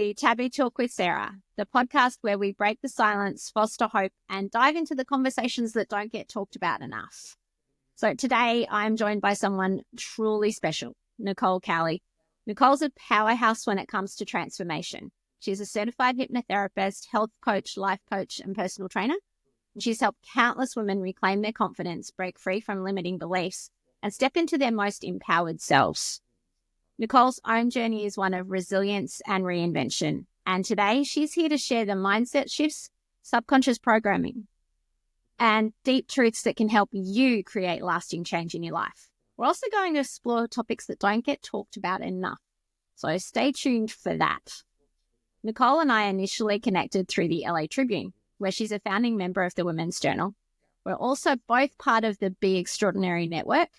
to Taboo Talk with Sarah, the podcast where we break the silence, foster hope, and dive into the conversations that don't get talked about enough. So today I'm joined by someone truly special, Nicole Cowley. Nicole's a powerhouse when it comes to transformation. She's a certified hypnotherapist, health coach, life coach, and personal trainer. And she's helped countless women reclaim their confidence, break free from limiting beliefs, and step into their most empowered selves. Nicole's own journey is one of resilience and reinvention. And today she's here to share the mindset shifts, subconscious programming, and deep truths that can help you create lasting change in your life. We're also going to explore topics that don't get talked about enough. So stay tuned for that. Nicole and I initially connected through the LA Tribune, where she's a founding member of the Women's Journal. We're also both part of the Be Extraordinary Network,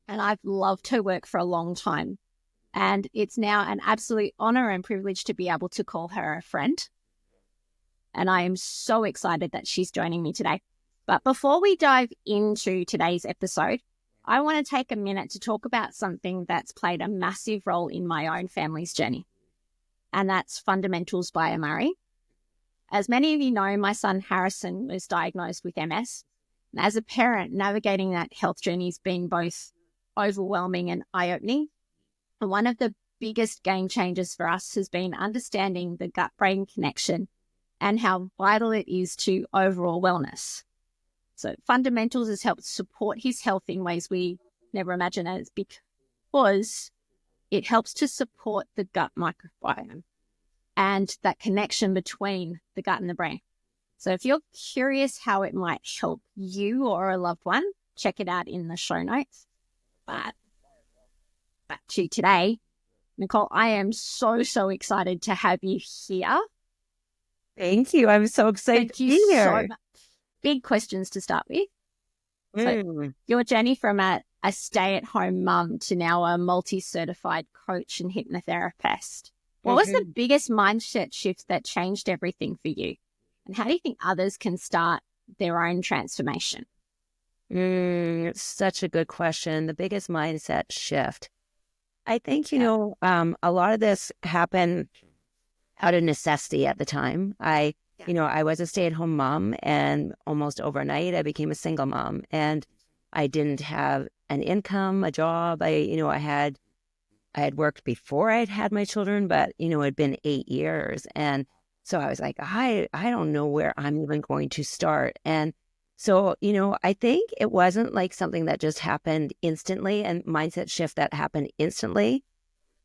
and I've loved her work for a long time. And it's now an absolute honor and privilege to be able to call her a friend. And I am so excited that she's joining me today. But before we dive into today's episode, I want to take a minute to talk about something that's played a massive role in my own family's journey. And that's Fundamentals by Amari. As many of you know, my son Harrison was diagnosed with MS. And as a parent, navigating that health journey has been both overwhelming and eye-opening. And one of the biggest game changers for us has been understanding the gut-brain connection and how vital it is to overall wellness. So Fundamentals has helped support his health in ways we never imagined, as because it helps to support the gut microbiome and that connection between the gut and the brain. So if you're curious how it might help you or a loved one, check it out in the show notes. But back to you today, Nicole, I am so excited to have you here. Thank you. I'm so excited to be here. So much. Big questions to start with. So your journey from a stay-at-home mum to now a multi-certified coach and hypnotherapist. What was the biggest mindset shift that changed everything for you? And how do you think others can start their own transformation? Such a good question. The biggest mindset shift. I think, a lot of this happened out of necessity at the time. I was a stay-at-home mom, and almost overnight I became a single mom, and I didn't have an income, a job. I had worked before I'd had my children, but, it had been 8 years. And so I was like, I don't know where I'm even going to start. And so, I think it wasn't like something that just happened instantly and mindset shift that happened instantly.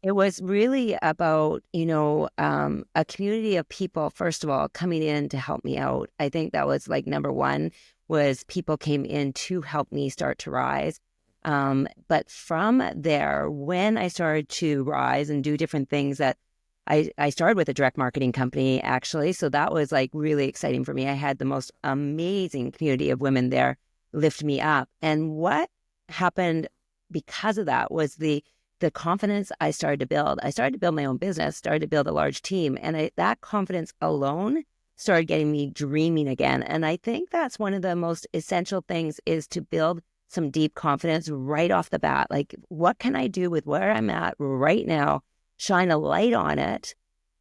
It was really about, a community of people, first of all, coming in to help me out. I think that was like number one, was people came in to help me start to rise. But from there, when I started to rise and do different things that I started with a direct marketing company, actually. So that was like really exciting for me. I had the most amazing community of women there lift me up. And what happened because of that was the confidence I started to build. I started to build my own business, started to build a large team. And that confidence alone started getting me dreaming again. And I think that's one of the most essential things, is to build some deep confidence right off the bat. Like, what can I do with where I'm at right now? Shine a light on it.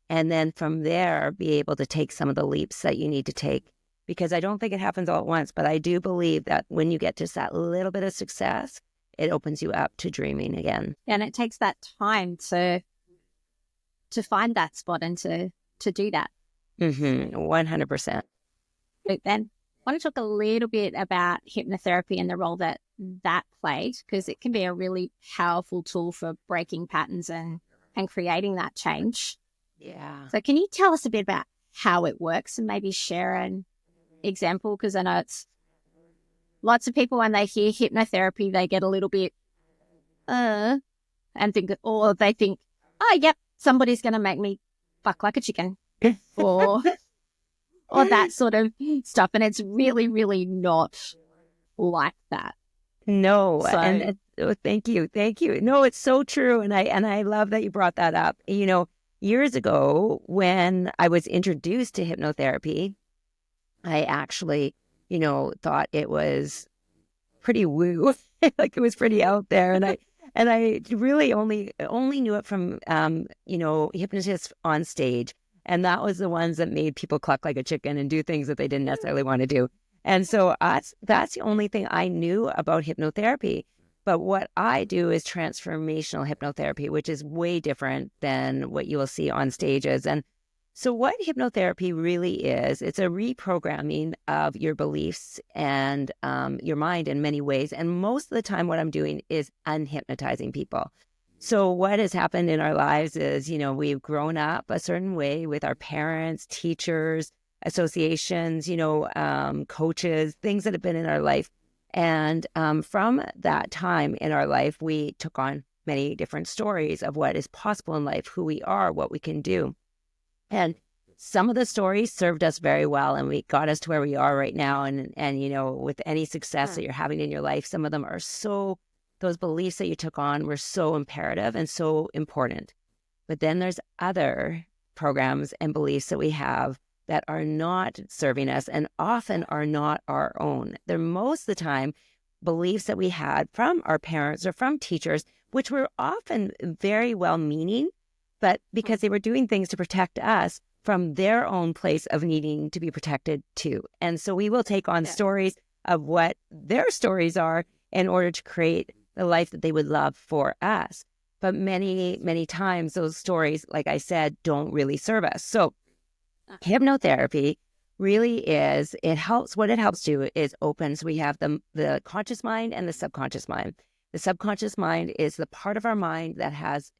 And then from there, be able to take some of the leaps that you need to take. Because I don't think it happens all at once, but I do believe that when you get just that little bit of success, it opens you up to dreaming again. And it takes that time to find that spot and to do that. 100%. But then I want to talk a little bit about hypnotherapy and the role that played, because it can be a really powerful tool for breaking patterns and creating that change. Yeah. So can you tell us a bit about how it works and maybe share an example? Because I know it's lots of people, when they hear hypnotherapy, they get a little bit, and think, or they think, oh, yep, somebody's going to make me fuck like a chicken, or that sort of stuff. And it's really, really not like that. No. So, and thank you. No, it's so true. And I love that you brought that up. Years ago, when I was introduced to hypnotherapy, I actually, thought it was pretty woo, like it was pretty out there. And And I really only knew it from, hypnotists on stage. And that was the ones that made people cluck like a chicken and do things that they didn't necessarily want to do. And so that's the only thing I knew about hypnotherapy. But what I do is transformational hypnotherapy, which is way different than what you will see on stages. And so what hypnotherapy really is, it's a reprogramming of your beliefs and your mind in many ways. And most of the time what I'm doing is unhypnotizing people. So what has happened in our lives is, we've grown up a certain way with our parents, teachers, associations, coaches, things that have been in our life. And from that time in our life, we took on many different stories of what is possible in life, who we are, what we can do. And some of the stories served us very well, and we got us to where we are right now. And with any success that you're having in your life, some of them are those beliefs that you took on were so imperative and so important. But then there's other programs and beliefs that we have that are not serving us and often are not our own. They're most of the time beliefs that we had from our parents or from teachers, which were often very well-meaning, but because they were doing things to protect us from their own place of needing to be protected too. And so we will take on stories of what their stories are in order to create the life that they would love for us. But many, many times those stories, like I said, don't really serve us. So hypnotherapy really is, what it helps do is open. So we have the conscious mind and the subconscious mind. The subconscious mind is the part of our mind that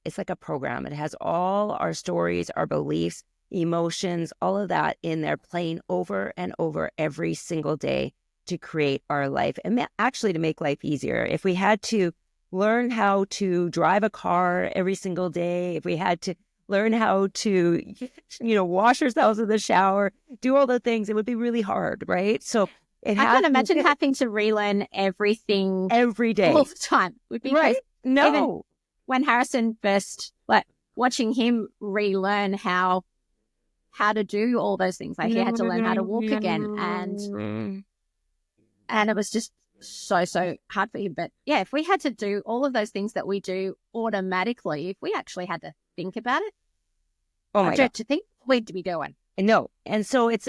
it's like a program. It has all our stories, our beliefs, emotions, all of that in there playing over and over every single day to create our life and actually to make life easier. If we had to learn how to drive a car every single day, if we had to learn how to, wash ourselves in the shower, do all the things, it would be really hard, right? So I can't imagine having to relearn everything every day, all the time. Would be right. crazy. No, even when Harrison first, watching him relearn how to do all those things, he had to learn how to walk again, and it was just so hard for him. But yeah, if we had to do all of those things that we do automatically, if we actually had to think about it, I dread to think we'd be doing. No. And so it's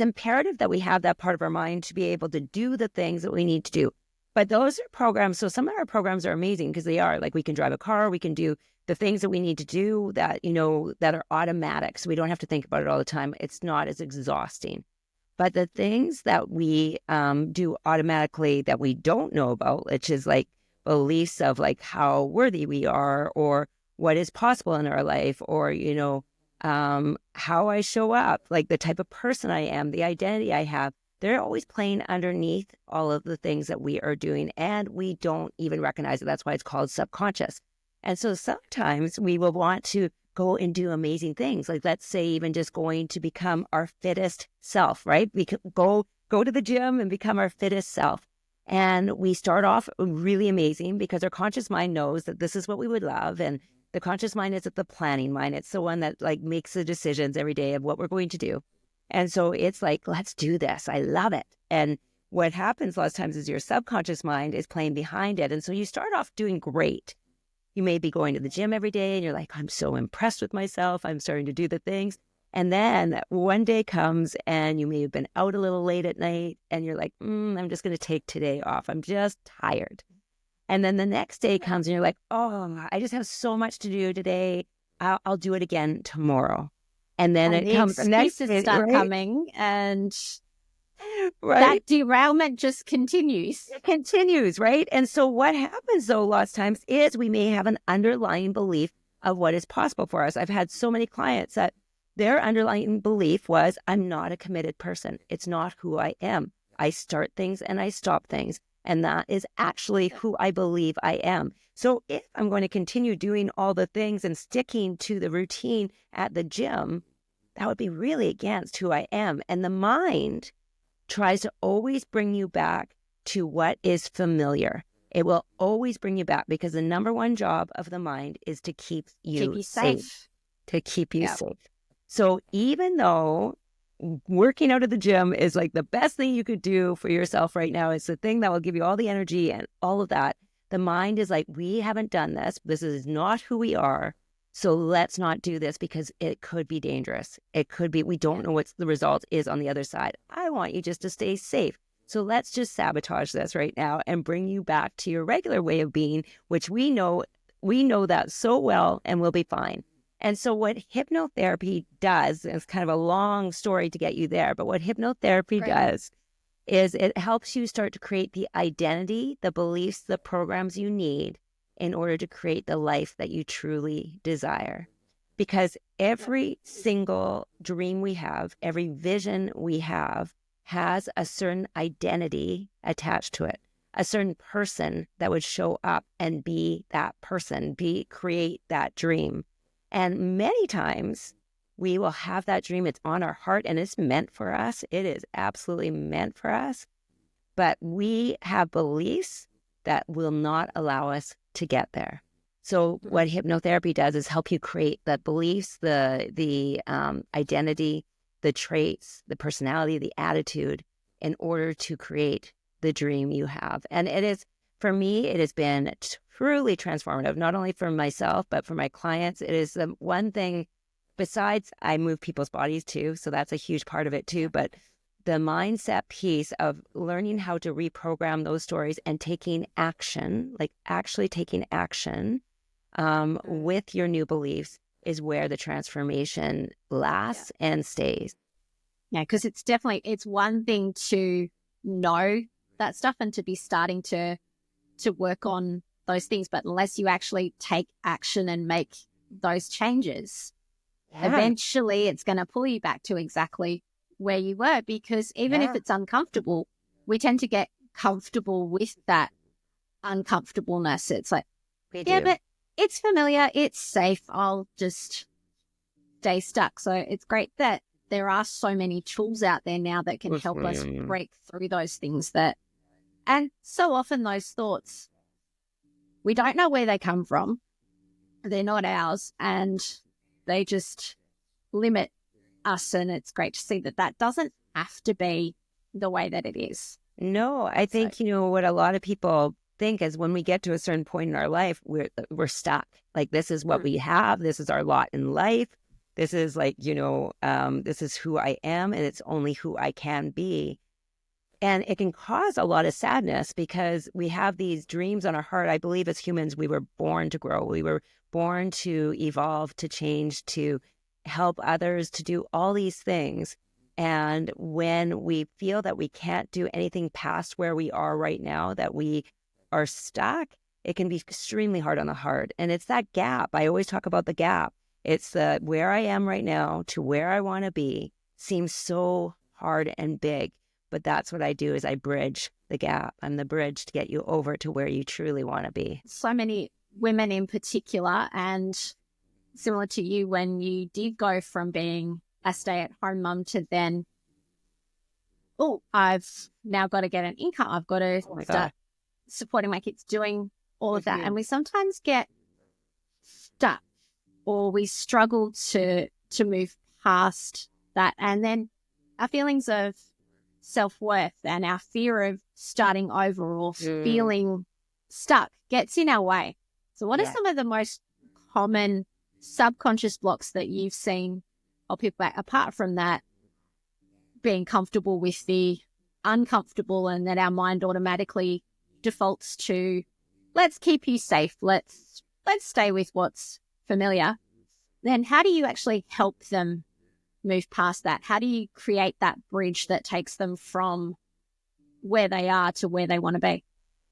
imperative that we have that part of our mind to be able to do the things that we need to do. But those are programs. So some of our programs are amazing because they are we can drive a car, we can do the things that we need to do that, that are automatic. So we don't have to think about it all the time. It's not as exhausting. But the things that we do automatically that we don't know about, which is beliefs of how worthy we are or what is possible in our life or, how I show up, the type of person I am, the identity I have, they're always playing underneath all of the things that we are doing. And we don't even recognize it. That's why it's called subconscious. And so sometimes we will want to go and do amazing things. Let's say even just going to become our fittest self, right? We could go to the gym and become our fittest self. And we start off really amazing because our conscious mind knows that this is what we would love. And the conscious mind is the planning mind. It's the one that makes the decisions every day of what we're going to do. And so it's let's do this. I love it. And what happens a lot of times is your subconscious mind is playing behind it. And so you start off doing great. You may be going to the gym every day and you're I'm so impressed with myself. I'm starting to do the things. And then one day comes and you may have been out a little late at night and you're I'm just going to take today off. I'm just tired. And then the next day comes and you're oh, I just have so much to do today. I'll do it again tomorrow. And then it comes the next start coming and right? That derailment just continues. It continues, right? And so what happens though, lots of times is we may have an underlying belief of what is possible for us. I've had so many clients that their underlying belief was, I'm not a committed person. It's not who I am. I start things and I stop things. And that is actually who I believe I am. So if I'm going to continue doing all the things and sticking to the routine at the gym, that would be really against who I am. And the mind tries to always bring you back to what is familiar. It will always bring you back because the number one job of the mind is to keep you safe. To keep you safe. So even though working out of the gym is the best thing you could do for yourself right now, it's the thing that will give you all the energy and all of that, The mind is like, we haven't done this. This is not who we are. So let's not do this because it could be dangerous. It could be, we don't know what the result is on the other side. I want you just to stay safe. So let's just sabotage this right now and bring you back to your regular way of being, which we know that so well and we'll be fine. And so what hypnotherapy does, it's kind of a long story to get you there, but what hypnotherapy does is it helps you start to create the identity, the beliefs, the programs you need in order to create the life that you truly desire. Because every single dream we have, every vision we have, has a certain identity attached to it, a certain person that would show up and be that person, create that dream. And many times we will have that dream, it's on our heart and it's meant for us. It is absolutely meant for us. But we have beliefs that will not allow us to get there. So what hypnotherapy does is help you create the beliefs, the identity, the traits, the personality, the attitude in order to create the dream you have. And it is, for me, it has been truly transformative, not only for myself, but for my clients. It is the one thing, besides I move people's bodies too, so that's a huge part of it too, but the mindset piece of learning how to reprogram those stories and taking action, like actually taking action with your new beliefs is where the transformation lasts and stays. Yeah, because it's one thing to know that stuff and to be starting to work on those things, but unless you actually take action and make those changes, eventually it's going to pull you back to exactly where you were, because even if it's uncomfortable, we tend to get comfortable with that uncomfortableness. It's like, but it's familiar, it's safe, I'll just stay stuck. So it's great that there are so many tools out there now that can help us break through those things and so often those thoughts, we don't know where they come from. They're not ours and they just limit us. And it's great to see that doesn't have to be the way that it is. No, I think, what a lot of people think is when we get to a certain point in our life, we're stuck. Like, this is what we have. This is our lot in life. This is like, this is who I am and it's only who I can be. And it can cause a lot of sadness because we have these dreams on our heart. I believe as humans, we were born to grow. We were born to evolve, to change, to help others, to do all these things. And when we feel that we can't do anything past where we are right now, that we are stuck, it can be extremely hard on the heart. And it's that gap. I always talk about the gap. It's the where I am right now to where I want to be seems so hard and big. But that's what I do is I bridge the gap. I'm the bridge to get you over to where you truly want to be. So many women in particular, and similar to you, when you did go from being a stay-at-home mum to then, I've now got to get an income. I've got to start supporting my kids, doing all of that. And we sometimes get stuck or we struggle to move past that. And then our feelings of self-worth and our fear of starting over or feeling stuck gets in our way. So what are some of the most common subconscious blocks that you've seen hold people back, apart from that being comfortable with the uncomfortable, and that our mind automatically defaults to, let's keep you safe, let's stay with what's familiar? Then how do you actually help them move past that? How do you create that bridge that takes them from where they are to where they want to be?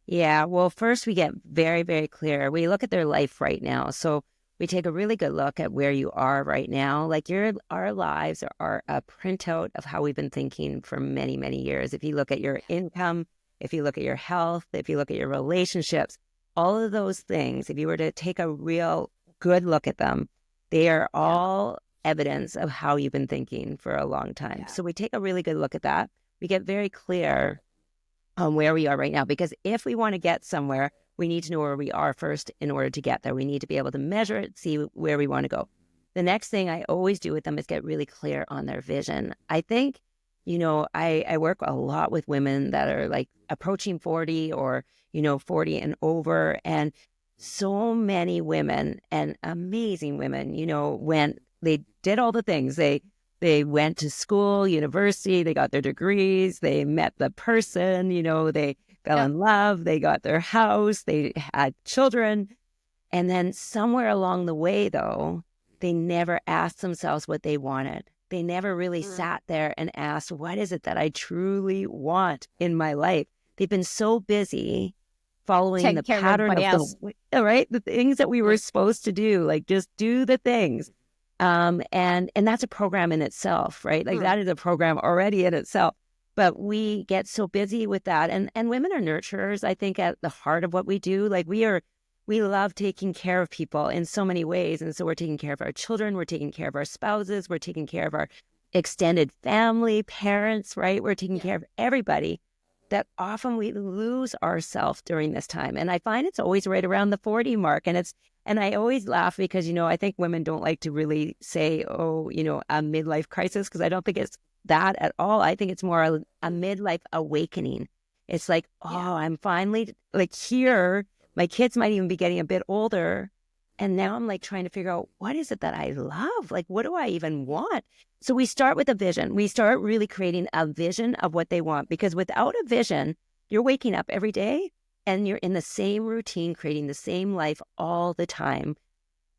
Yeah, well, first we get very, very clear. We look at their life right now. So we take a really good look at where you are right now. Like our lives are a printout of how we've been thinking for many, many years. If you look at your income, if you look at your health, if you look at your relationships, all of those things, if you were to take a real good look at them, they are all evidence of how you've been thinking for a long time. Yeah. So we take a really good look at that. We get very clear on where we are right now, because if we want to get somewhere, we need to know where we are first in order to get there. We need to be able to measure it, see where we want to go. The next thing I always do with them is get really clear on their vision. I think I work a lot with women that are like approaching 40 or, 40 and over. And so many women and amazing women, they did all the things. They went to school, university, they got their degrees, they met the person, they fell in love, they got their house, they had children. And then somewhere along the way, though, they never asked themselves what they wanted. They never really sat there and asked, what is it that I truly want in my life? They've been so busy following the pattern of the things that we were supposed to do, like just do the things. And that's a program in itself, right? Like that is a program already in itself. But we get so busy with that. And women are nurturers, I think, at the heart of what we do. Like we love taking care of people in so many ways. And so we're taking care of our children, we're taking care of our spouses, we're taking care of our extended family, parents, right? We're taking care of everybody. That often we lose ourselves during this time. And I find it's always right around the 40 mark. And I always laugh because, I think women don't like to really say, a midlife crisis, because I don't think it's that at all. I think it's more a midlife awakening. It's like, I'm finally like here. My kids might even be getting a bit older. And now I'm like trying to figure out, what is it that I love? Like, what do I even want? So we start with a vision. We start really creating a vision of what they want, because without a vision, you're waking up every day and you're in the same routine, creating the same life all the time.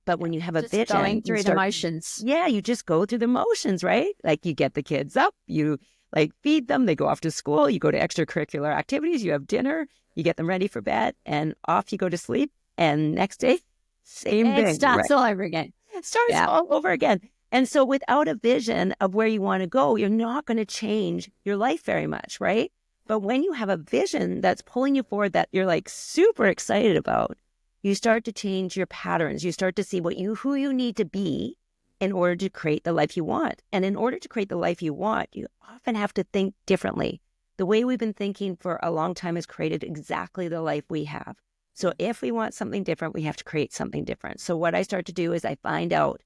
But when you have a vision, going through the motions. Yeah, you just go through the motions, right? Like you get the kids up, you like feed them, they go off to school, you go to extracurricular activities, you have dinner, you get them ready for bed, and off you go to sleep. And next day, same thing. It starts all over again. It starts all over again. And so without a vision of where you want to go, you're not going to change your life very much, right? But when you have a vision that's pulling you forward, that you're like super excited about, you start to change your patterns. You start to see who you need to be in order to create the life you want. And in order to create the life you want, you often have to think differently. The way we've been thinking for a long time has created exactly the life we have. So if we want something different, we have to create something different. So what I start to do is I find out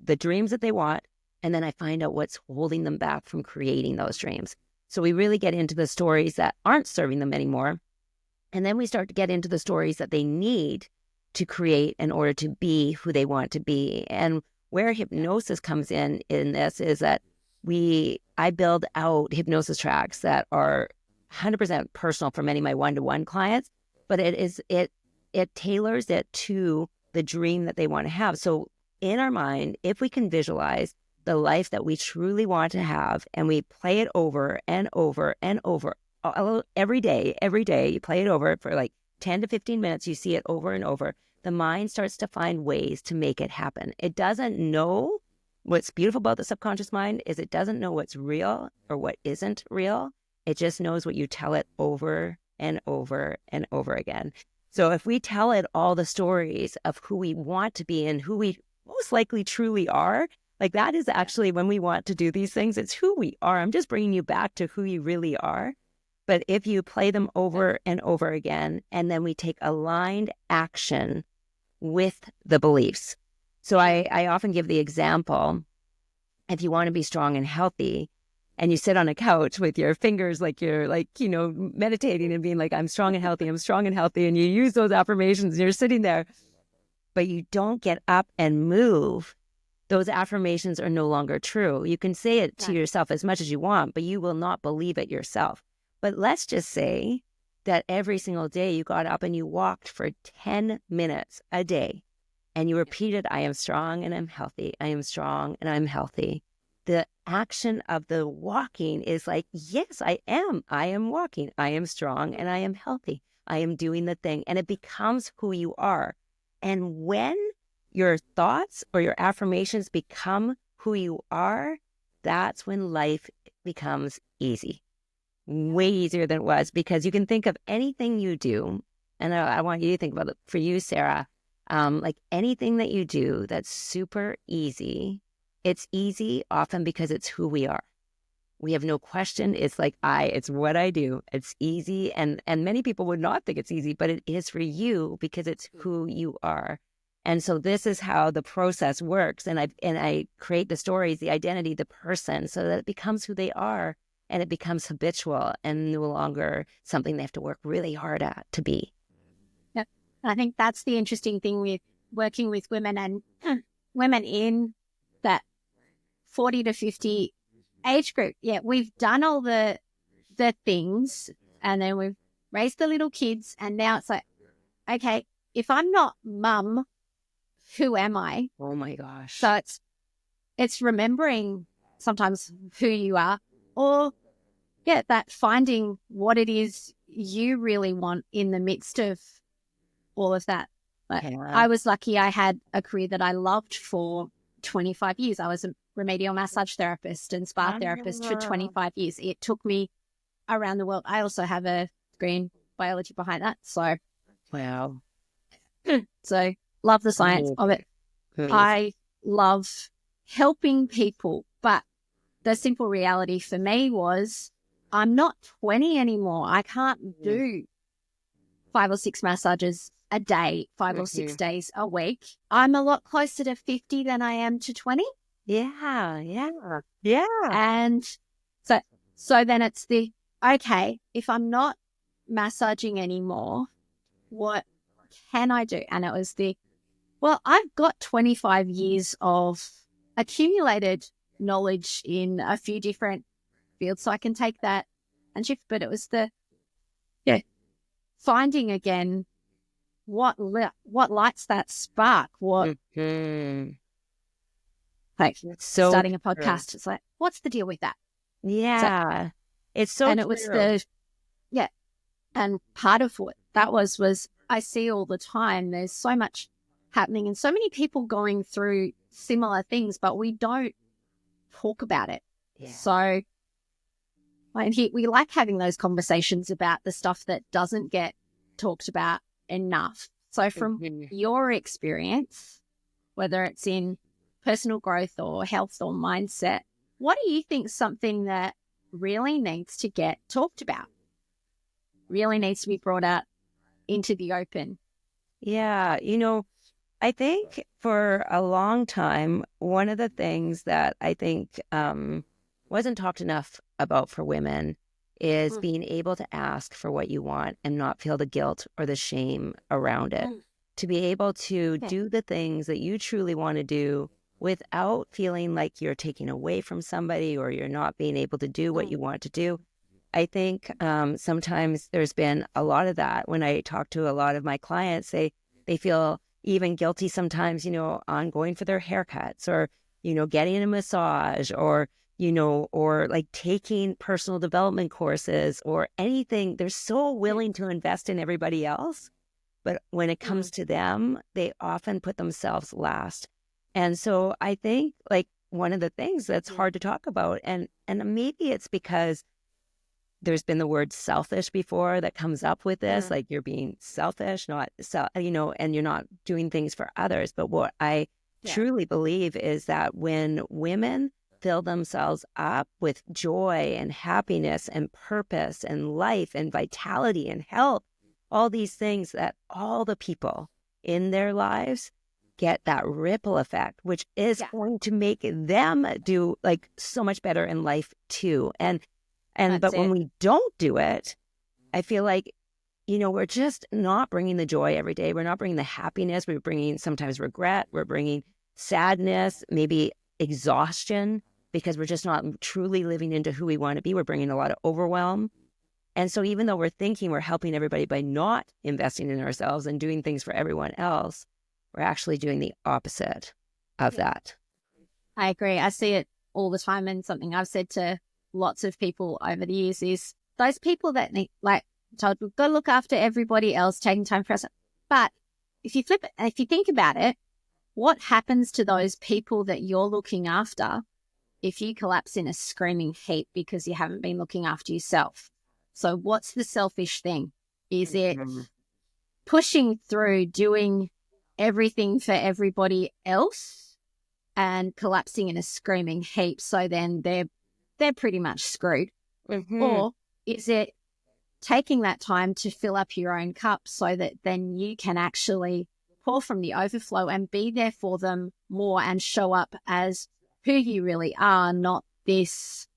the dreams that they want, and then I find out what's holding them back from creating those dreams. So we really get into the stories that aren't serving them anymore. And then we start to get into the stories that they need to create in order to be who they want to be. And where hypnosis comes in this is that I build out hypnosis tracks that are 100% personal for many of my one-to-one clients, but it tailors it to the dream that they want to have. So in our mind, if we can visualize the life that we truly want to have, and we play it over and over and over every day, you play it over for like 10 to 15 minutes, you see it over and over, the mind starts to find ways to make it happen. It doesn't know. What's beautiful about the subconscious mind is it doesn't know what's real or what isn't real. It just knows what you tell it over and over and over again. So if we tell it all the stories of who we want to be and who we most likely truly are, like that is actually when we want to do these things, it's who we are. I'm just bringing you back to who you really are. But if you play them over and over again, and then we take aligned action with the beliefs. So I often give the example, if you want to be strong and healthy, and you sit on a couch with your fingers like you're like, meditating and being like, I'm strong and healthy, and you use those affirmations and you're sitting there, but you don't get up and move, those affirmations are no longer true. You can say it to yourself as much as you want, but you will not believe it yourself. But let's just say that every single day you got up and you walked for 10 minutes a day and you repeated, I am strong and I'm healthy. I am strong and I'm healthy. The action of the walking is like, yes, I am. I am walking. I am strong and I am healthy. I am doing the thing. And it becomes who you are. And when your thoughts or your affirmations become who you are, that's when life becomes easy. Way easier than it was, because you can think of anything you do. And I want you to think about it for you, Sarah, like anything that you do that's super easy. It's easy often because it's who we are. We have no question. It's like it's what I do. It's easy. And many people would not think it's easy, but it is for you because it's who you are. And so this is how the process works. And I create the stories, the identity, the person, so that it becomes who they are. and it becomes habitual and no longer something they have to work really hard at to be. Yep. I think that's the interesting thing with working with women and women in that 40 to 50 age group. Yeah, we've done all the things, and then we've raised the little kids, and now it's like, okay, if I'm not mum, who am I? Oh my gosh. So it's remembering sometimes who you are, or that finding what it is you really want in the midst of all of that. But I was lucky I had a career that I loved for 25 years. I was a remedial massage therapist and spa therapist for 25 years. It took me around the world. I also have a degree in biology behind that. So, wow. So love the science of it. I love helping people, but the simple reality for me was I'm not 20 anymore. I can't do 5 or 6 massages a day, 5 or 6 days a week. I'm a lot closer to 50 than I am to 20. Yeah. And so then it's okay, if I'm not massaging anymore, what can I do? And it was I've got 25 years of accumulated knowledge in a few different fields, so I can take that and shift. But it was finding again what lights that spark, what like starting a podcast. It's like, what's the deal with that? Yeah, it's so. And it was and part of what that was I see all the time. There's so much happening and so many people going through similar things, but we don't talk about it. Yeah. So we like having those conversations about the stuff that doesn't get talked about enough. So from your experience, whether it's in personal growth or health or mindset, what do you think something that really needs to get talked about, really needs to be brought out into the open? Yeah, I think for a long time, one of the things that I think wasn't talked enough about for women is being able to ask for what you want and not feel the guilt or the shame around it. To be able to do the things that you truly want to do without feeling like you're taking away from somebody or you're not being able to do what you want to do. I think sometimes there's been a lot of that. When I talk to a lot of my clients, they feel even guilty sometimes, on going for their haircuts or, getting a massage or, or like taking personal development courses or anything. They're so willing to invest in everybody else. But when it comes to them, they often put themselves last. And so I think like one of the things that's hard to talk about, and maybe it's because there's been the word selfish before that comes up with this, like you're being selfish, not and you're not doing things for others. But what I truly believe is that when women fill themselves up with joy and happiness and purpose and life and vitality and health, all these things, that all the people in their lives get that ripple effect, which is going to make them do like so much better in life too. But when we don't do it, I feel like, we're just not bringing the joy every day. We're not bringing the happiness. We're bringing sometimes regret. We're bringing sadness, maybe exhaustion, because we're just not truly living into who we want to be. We're bringing a lot of overwhelm. And so even though we're thinking we're helping everybody by not investing in ourselves and doing things for everyone else, we're actually doing the opposite of that. I agree. I see it all the time. And something I've said to lots of people over the years is those people that need, like, told, go look after everybody else, taking time for us. But if you flip it, if you think about it, what happens to those people that you're looking after if you collapse in a screaming heap because you haven't been looking after yourself? So what's the selfish thing? Is it pushing through, doing everything for everybody else and collapsing in a screaming heap, so then they're pretty much screwed? Or is it taking that time to fill up your own cup so that then you can actually pour from the overflow and be there for them more and show up as who you really are, not this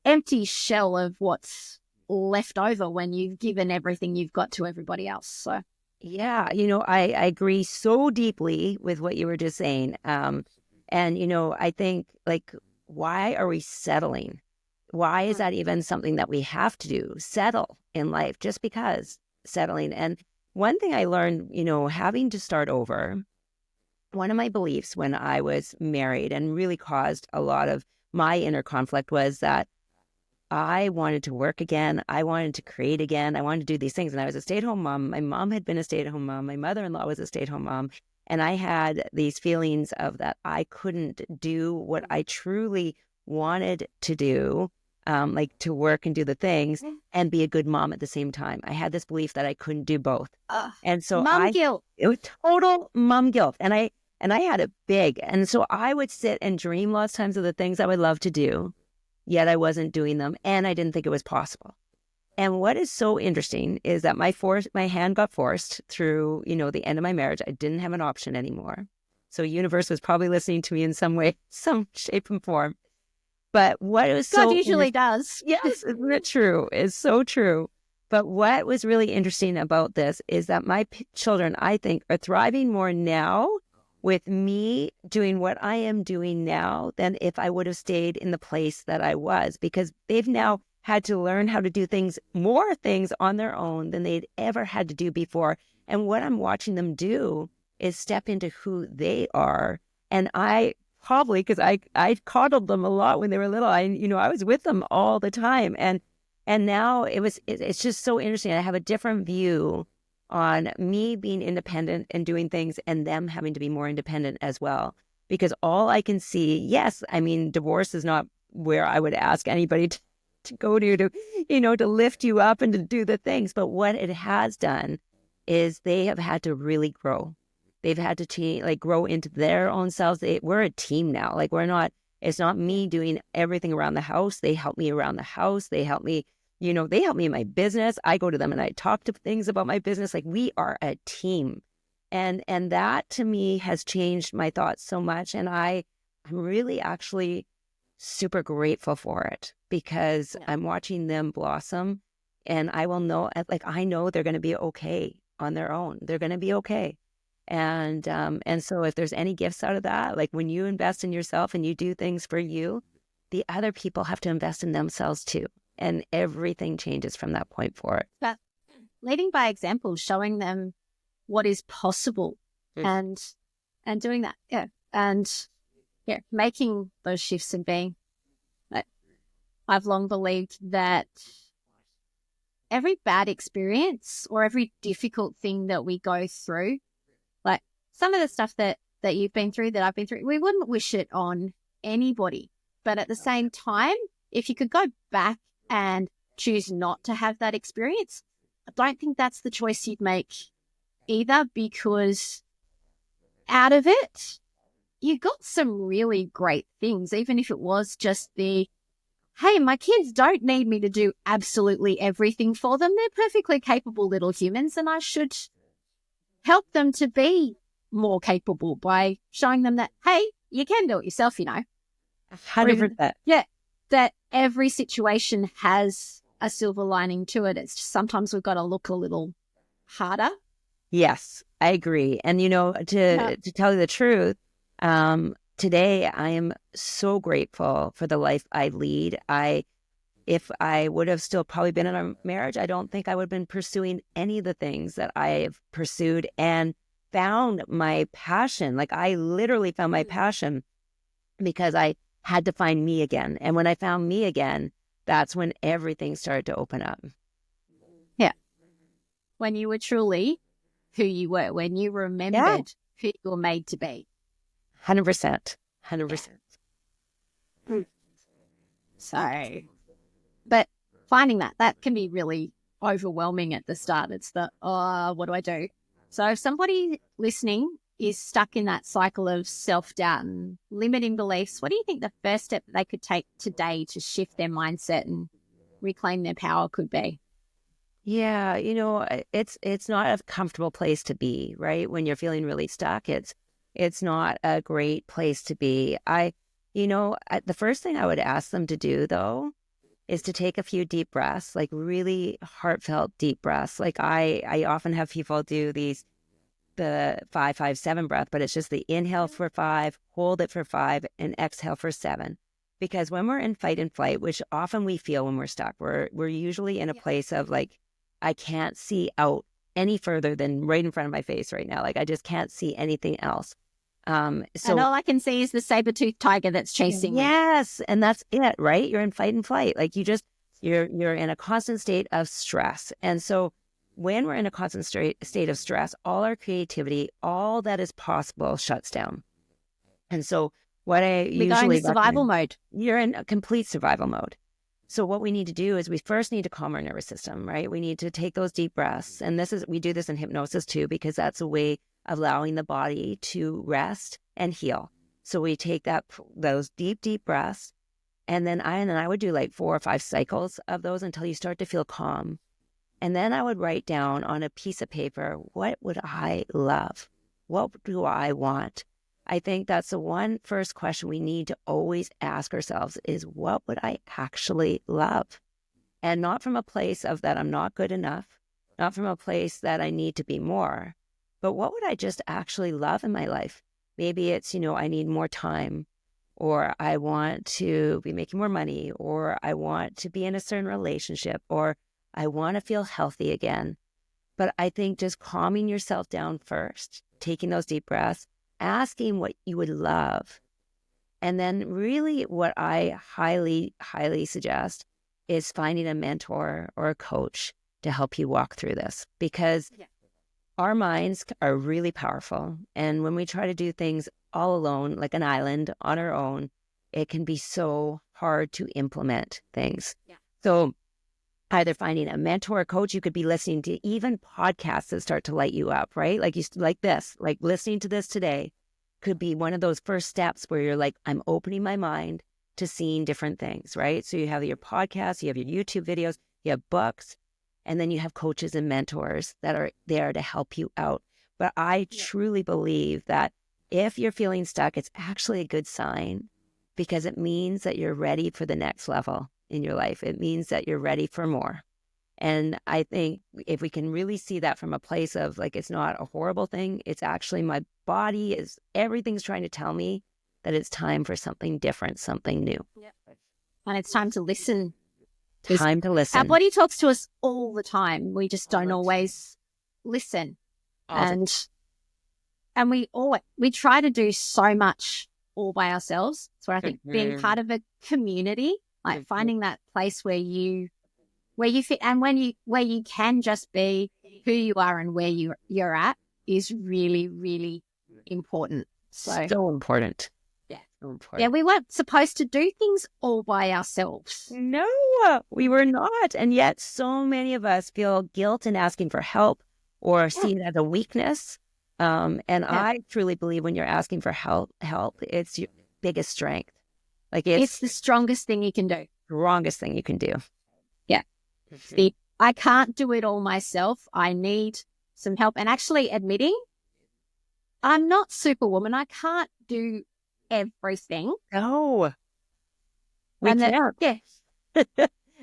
empty shell of what's left over when you've given everything you've got to everybody else. So yeah, I agree so deeply with what you were just saying. And, I think, like, why are we settling? Why is that even something that we have to do? Settle in life just because settling. And one thing I learned, having to start over, one of my beliefs when I was married and really caused a lot of my inner conflict was that I wanted to work again. I wanted to create again. I wanted to do these things. And I was a stay-at-home mom. My mom had been a stay-at-home mom. My mother-in-law was a stay-at-home mom. And I had these feelings of that I couldn't do what I truly wanted to do, like to work and do the things and be a good mom at the same time. I had this belief that I couldn't do both. And so mom guilt. It was total mom guilt. And I had it big. And so I would sit and dream lots of times of the things I would love to do, yet I wasn't doing them. And I didn't think it was possible. And what is so interesting is that my hand got forced through, the end of my marriage. I didn't have an option anymore. So universe was probably listening to me in some way, some shape and form. But what was God usually does. Yes, isn't it true? It's so true. But what was really interesting about this is that my children, I think, are thriving more now with me doing what I am doing now than if I would have stayed in the place that I was, because they've now had to learn how to do more things on their own than they'd ever had to do before. And what I'm watching them do is step into who they are. And I probably, because I coddled them a lot when they were little, I was with them all the time. And now it's just so interesting. I have a different view on me being independent and doing things and them having to be more independent as well. Because all I can see, yes, I mean, divorce is not where I would ask anybody to go to lift you up and to do the things. But what it has done is they have had to really grow. They've had to change, like grow into their own selves. We're a team now. Like it's not me doing everything around the house. They help me around the house. They help me, they help me in my business. I go to them and I talk to things about my business. Like we are a team. And that to me has changed my thoughts so much. And I'm really actually super grateful for it because I'm watching them blossom and I will know, like, I know they're going to be okay on their own. They're going to be okay. And so if there's any gifts out of that, like when you invest in yourself and you do things for you, the other people have to invest in themselves too. And everything changes from that point forward. But leading by example, showing them what is possible and doing that. Yeah. And making those shifts and being, I've long believed that every bad experience or every difficult thing that we go through, like some of the stuff that you've been through, that I've been through, we wouldn't wish it on anybody. But at the same time, if you could go back and choose not to have that experience, I don't think that's the choice you'd make either, because out of it, you got some really great things, even if it was just the, hey, my kids don't need me to do absolutely everything for them. They're perfectly capable little humans and I should help them to be more capable by showing them that, hey, you can do it yourself, 100%. Yeah, that every situation has a silver lining to it. It's just sometimes we've got to look a little harder. Yes, I agree. And, to tell you the truth, today I am so grateful for the life I lead. If I would have still probably been in a marriage, I don't think I would have been pursuing any of the things that I have pursued and found my passion. Like I literally found my passion because I had to find me again. And when I found me again, that's when everything started to open up. Yeah. When you were truly who you were, when you remembered who you were made to be. 100%. 100%. So, but finding that can be really overwhelming at the start. It's what do I do? So if somebody listening is stuck in that cycle of self-doubt and limiting beliefs, what do you think the first step they could take today to shift their mindset and reclaim their power could be? Yeah, it's not a comfortable place to be, right? When you're feeling really stuck, it's not a great place to be. The first thing I would ask them to do, though, is to take a few deep breaths, like really heartfelt deep breaths. Like I often have people do the 5-5-7 breath, but it's just the inhale for 5, hold it for 5, and exhale for 7. Because when we're in fight and flight, which often we feel when we're stuck, we're usually in a place of like, I can't see out any further than right in front of my face right now. Like I just can't see anything else. And all I can see is the saber-toothed tiger that's chasing me. Yes, and that's it, right? You're in fight and flight. Like you're in a constant state of stress. And so when we're in a constant state of stress, all our creativity, all that is possible shuts down. And so what I we go into survival mode. You're in a complete survival mode. So what we need to do is we first need to calm our nervous system, right? We need to take those deep breaths. And we do this in hypnosis too, because that's a way of allowing the body to rest and heal. So we take those deep breaths. And then I would do like 4 or 5 cycles of those until you start to feel calm. And then I would write down on a piece of paper, what would I love? What do I want? I think that's the one first question we need to always ask ourselves is, what would I actually love? And not from a place of that I'm not good enough, not from a place that I need to be more, but what would I just actually love in my life? Maybe it's, I need more time, or I want to be making more money, or I want to be in a certain relationship, or I want to feel healthy again. But I think just calming yourself down first, taking those deep breaths, asking what you would love. And then really what I highly, highly suggest is finding a mentor or a coach to help you walk through this, because our minds are really powerful. And when we try to do things all alone, like an island on our own, it can be so hard to implement things. So either finding a mentor or coach, you could be listening to even podcasts that start to light you up, right? Like this, like listening to this today could be one of those first steps where you're like, I'm opening my mind to seeing different things, right? So you have your podcasts, you have your YouTube videos, you have books, and then you have coaches and mentors that are there to help you out. But I truly believe that if you're feeling stuck, it's actually a good sign, because it means that you're ready for the next level in your life. It means that you're ready for more. And I think if we can really see that from a place of like, it's not a horrible thing, it's actually my body everything's trying to tell me that it's time for something different, something new. And it's time to listen. Time to listen. Our body talks to us all the time. We just don't always listen. And we try to do so much all by ourselves. So I think being part of a community, like finding that place where you fit, and where you can just be who you are and where you're at is really, really important. So important. Yeah. So important. Yeah, we weren't supposed to do things all by ourselves. No, we were not. And yet so many of us feel guilt in asking for help or see it as a weakness. I truly believe when you're asking for help, it's your biggest strength. Like it's the strongest thing you can do. Strongest thing you can do. Yeah. I can't do it all myself. I need some help. And actually admitting I'm not Superwoman. I can't do everything. No. We can't. Yeah.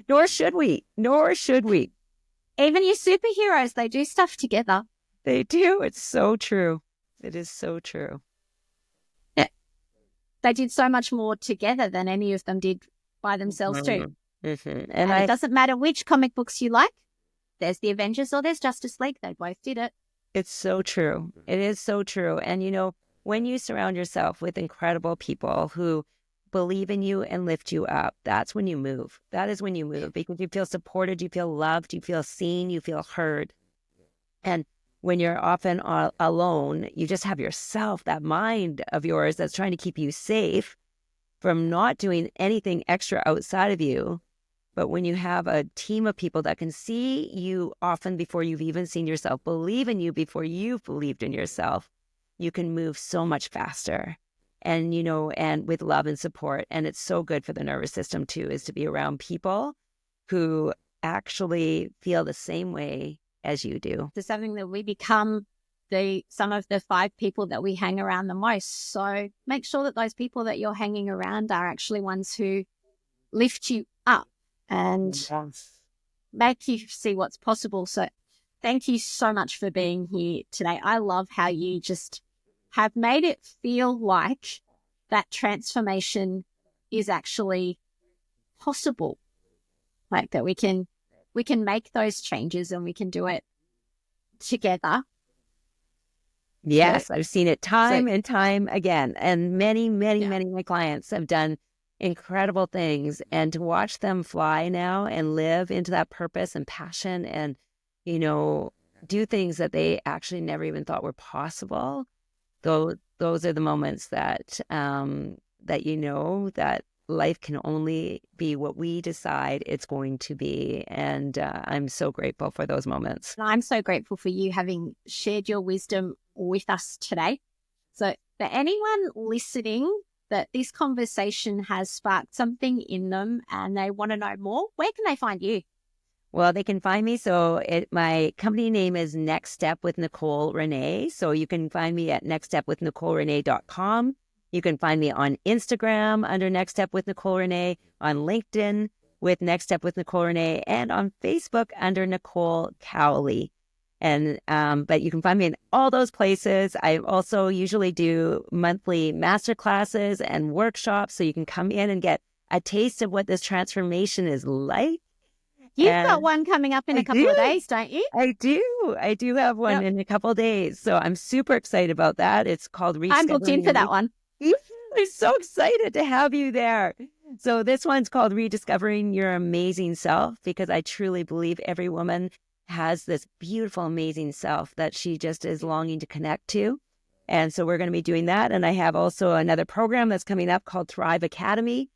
Nor should we. Even your superheroes, they do stuff together. They do. It's so true. It is so true. Yeah. They did so much more together than any of them did by themselves too. Mm-hmm. And it doesn't matter which comic books you like. There's the Avengers or there's Justice League. They both did it. It's so true. It is so true. And, when you surround yourself with incredible people who believe in you and lift you up, that's when you move. That is when you move, because you feel supported, you feel loved, you feel seen, you feel heard. And when you're often alone, you just have yourself, that mind of yours that's trying to keep you safe from not doing anything extra outside of you. But when you have a team of people that can see you often before you've even seen yourself, believe in you before you've believed in yourself, you can move so much faster. And, and with love and support. And it's so good for the nervous system too, is to be around people who actually feel the same way as you do. It's something that we become some of the 5 people that we hang around the most. So make sure that those people that you're hanging around are actually ones who lift you up and make you see what's possible. So thank you so much for being here today. I love how you just have made it feel like that transformation is actually possible, like that we can make those changes and we can do it together. Yes, I've seen it time and time again. And many of my clients have done incredible things. And to watch them fly now and live into that purpose and passion and, do things that they actually never even thought were possible. Those are the moments that that life can only be what we decide it's going to be. And I'm so grateful for those moments. And I'm so grateful for you having shared your wisdom with us today. So for anyone listening that this conversation has sparked something in them and they want to know more, where can they find you? Well, they can find me. So my company name is Next Step with Nicole Renee. So you can find me at nextstepwithnicolerenee.com. You can find me on Instagram under Next Step with Nicole Renee, on LinkedIn with Next Step with Nicole Renee, and on Facebook under Nicole Cowley. And but you can find me in all those places. I also usually do monthly master classes and workshops, so you can come in and get a taste of what this transformation is like. You've got one coming up in a couple of days, don't you? I do have one in a couple of days. So I'm super excited about that. It's called Rediscovering. I'm booked in for that one. I'm so excited to have you there. So this one's called Rediscovering Your Amazing Self, because I truly believe every woman has this beautiful, amazing self that she just is longing to connect to. And so we're going to be doing that. And I have also another program that's coming up called Thrive Academy.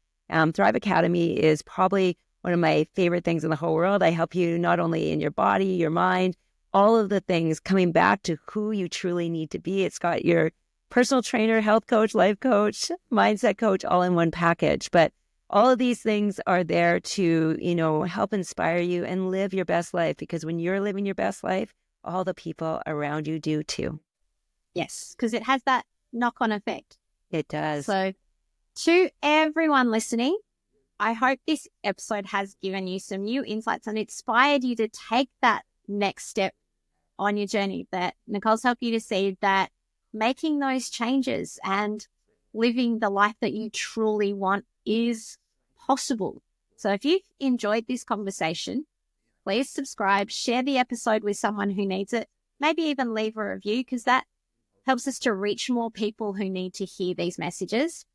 Thrive Academy is probably one of my favorite things in the whole world. I help you not only in your body, your mind, all of the things coming back to who you truly need to be. It's got your personal trainer, health coach, life coach, mindset coach, all in one package. But all of these things are there to, help inspire you and live your best life. Because when you're living your best life, all the people around you do too. Yes, because it has that knock-on effect. It does. So to everyone listening, I hope this episode has given you some new insights and inspired you to take that next step on your journey, that Nicole's helped you to see that making those changes and living the life that you truly want is possible. So if you've enjoyed this conversation, please subscribe, share the episode with someone who needs it, maybe even leave a review, because that helps us to reach more people who need to hear these messages.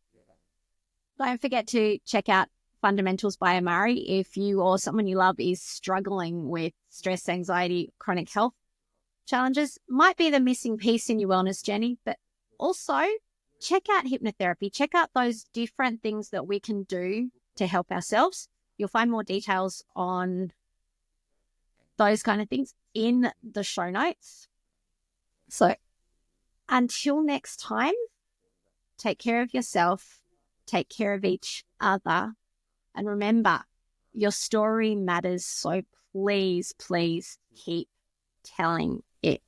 Don't forget to check out Fundamentals by Amari if you or someone you love is struggling with stress, anxiety, chronic health challenges. Might be the missing piece in your wellness journey, but also check out hypnotherapy. Check out those different things that we can do to help ourselves. You'll find more details on those kind of things in the show notes. So until next time, take care of yourself, take care of each other, and remember, your story matters. So please, please keep telling it,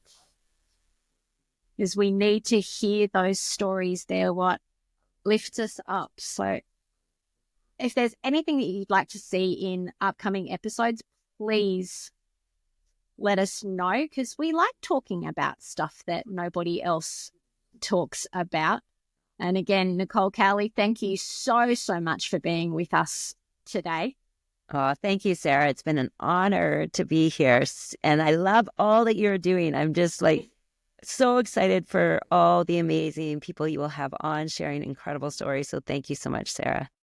because we need to hear those stories. They're what lifts us up. So if there's anything that you'd like to see in upcoming episodes, please let us know, because we like talking about stuff that nobody else talks about. And again, Nicole Cowley, thank you so, so much for being with us today. Oh, thank you, Sarah. It's been an honor to be here. And I love all that you're doing. I'm just so excited for all the amazing people you will have on sharing incredible stories. So thank you so much, Sarah.